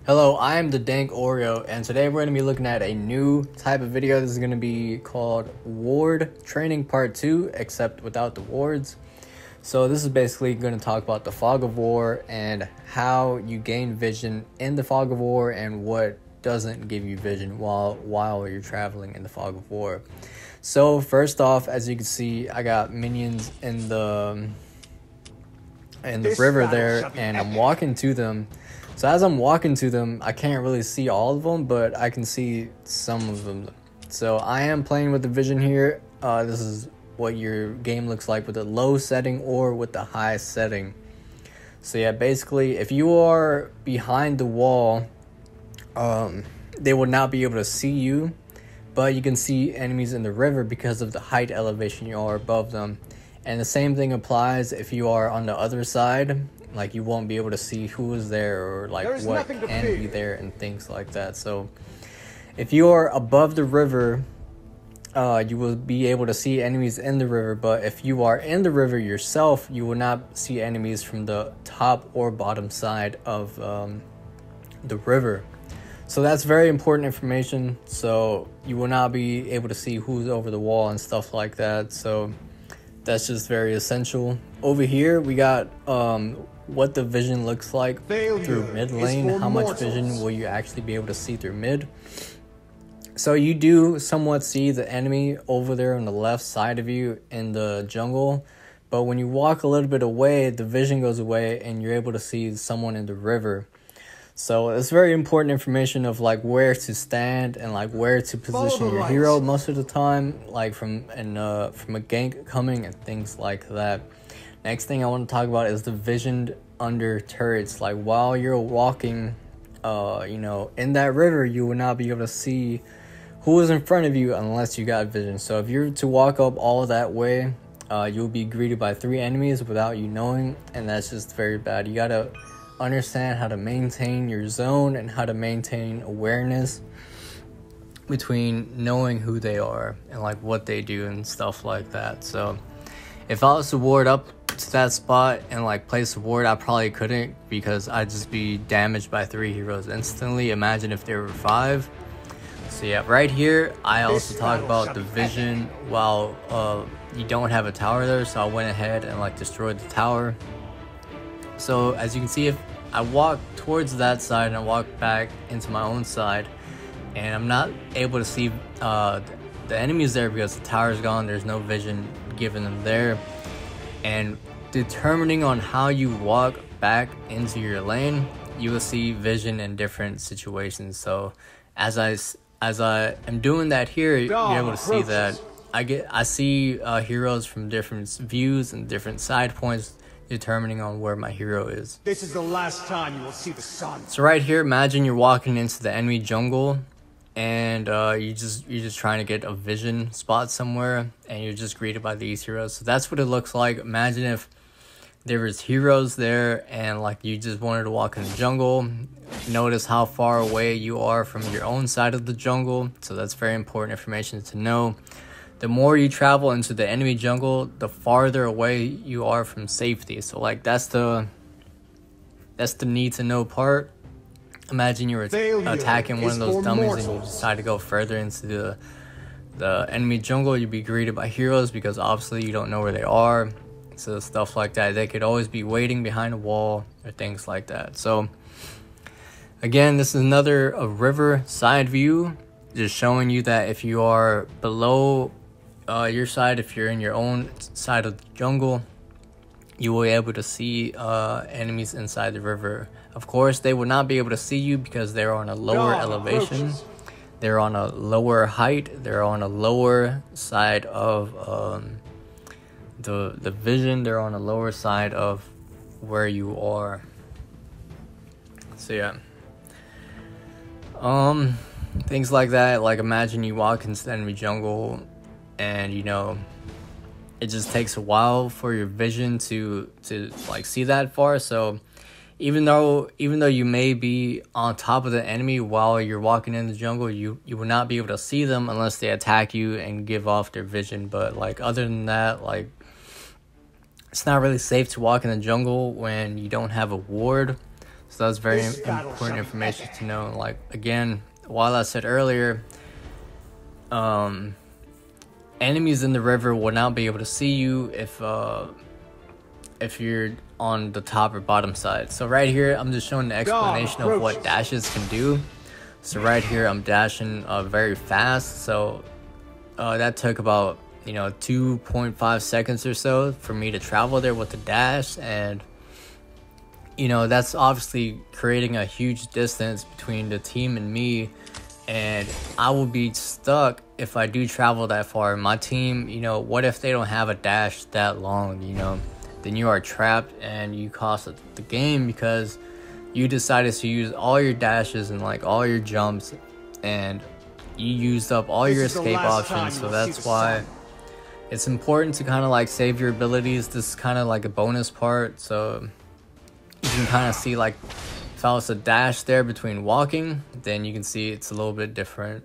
Hello, I am the Dank Oreo, and today we're going to be looking at a new type of video. This is going to be called Ward Training Part 2, except without the wards. So this is basically going to talk about the Fog of War and how you gain vision in the Fog of War and what doesn't give you vision while you're traveling in the Fog of War. So first off, as you can see, I got minions in the river there, and I'm walking to them. So as I'm walking to them, I can't really see all of them, but I can see some of them. So I am playing with the vision here. This is what your game looks like with the low setting or with the high setting. So yeah, basically, if you are behind the wall, they will not be able to see you, but you can see enemies in the river because of the height elevation you are above them. And the same thing applies if you are on the other side. Like, you won't be able to see who is there or like what can be there and things like that. So if you are above the river, you will be able to see enemies in the river, but if you are in the river yourself, you will not see enemies from the top or bottom side of the river. So that's very important information. So you will not be able to see who's over the wall and stuff like that. So that's just very essential. Over here we got what the vision looks like through mid lane. How much vision will you actually be able to see through mid? So you do somewhat see the enemy over there on the left side of you in the jungle, but when you walk a little bit away, the vision goes away and you're able to see someone in the river. So it's very important information of like where to stand and like where to position your hero most of the time, like from a gank coming and things like that. Next thing I want to talk about is the visioned under turrets. Like while you're walking, in that river, you will not be able to see who is in front of you unless you got vision. So if you're to walk up all that way, you'll be greeted by 3 enemies without you knowing, and that's just very bad. You gotta understand how to maintain your zone and how to maintain awareness between knowing who they are and like what they do and stuff like that. So if I was to ward up to that spot and like place a ward, I probably couldn't, because I'd just be damaged by 3 heroes instantly. Imagine if there were 5. So yeah, right here I also talk about the vision while you don't have a tower there. So I went ahead and like destroyed the tower. So as you can see, if I walk towards that side and I walk back into my own side, and I'm not able to see the enemies there because the tower is gone, there's no vision given them there. And determining on how you walk back into your lane, you will see vision in different situations. So as I am doing that here, you're able to see that I see heroes from different views and different side points, determining on where my hero is. This is the last time you will see the sun. So right here, imagine you're walking into the enemy jungle, and you're just trying to get a vision spot somewhere, and you're just greeted by these heroes. So that's what it looks like. Imagine if there was heroes there and like you just wanted to walk in the jungle. Notice how far away you are from your own side of the jungle. So that's very important information to know. The more you travel into the enemy jungle, the farther away you are from safety. So like that's the need to know part. Imagine you're attacking one of those dummies and you decide to go further into the enemy jungle. You'd be greeted by heroes because obviously you don't know where they are. So stuff like that. They could always be waiting behind a wall or things like that. So again, this is another river side view, just showing you that if you are below your side, if you're in your own side of the jungle, you will be able to see enemies inside the river. Of course, they will not be able to see you because they're on a lower elevation. They're on a lower height. They're on a lower side of the vision. They're on a lower side of where you are. So yeah. Things like that. Like imagine you walk into the enemy jungle and it just takes a while for your vision to like see that far. So even though you may be on top of the enemy while you're walking in the jungle, you will not be able to see them unless they attack you and give off their vision. But like other than that, like it's not really safe to walk in the jungle when you don't have a ward. So that's very This battle important shall be information epic. to know. Like, again, while I said earlier, enemies in the river will not be able to see you if you're on the top or bottom side. So right here, I'm just showing the explanation of what dashes can do. So right here, I'm dashing very fast. So that took about 2.5 seconds or so for me to travel there with the dash, and that's obviously creating a huge distance between the team and me, and I will be stuck if I do travel that far. My team, what if they don't have a dash that long, then you are trapped and you cost the game because you decided to use all your dashes and like all your jumps, and you used up all your escape options. So that's why it's important to kind of like save your abilities. This is kind of like a bonus part, so you can kind of see, like, if I was to dash there between walking, then you can see it's a little bit different.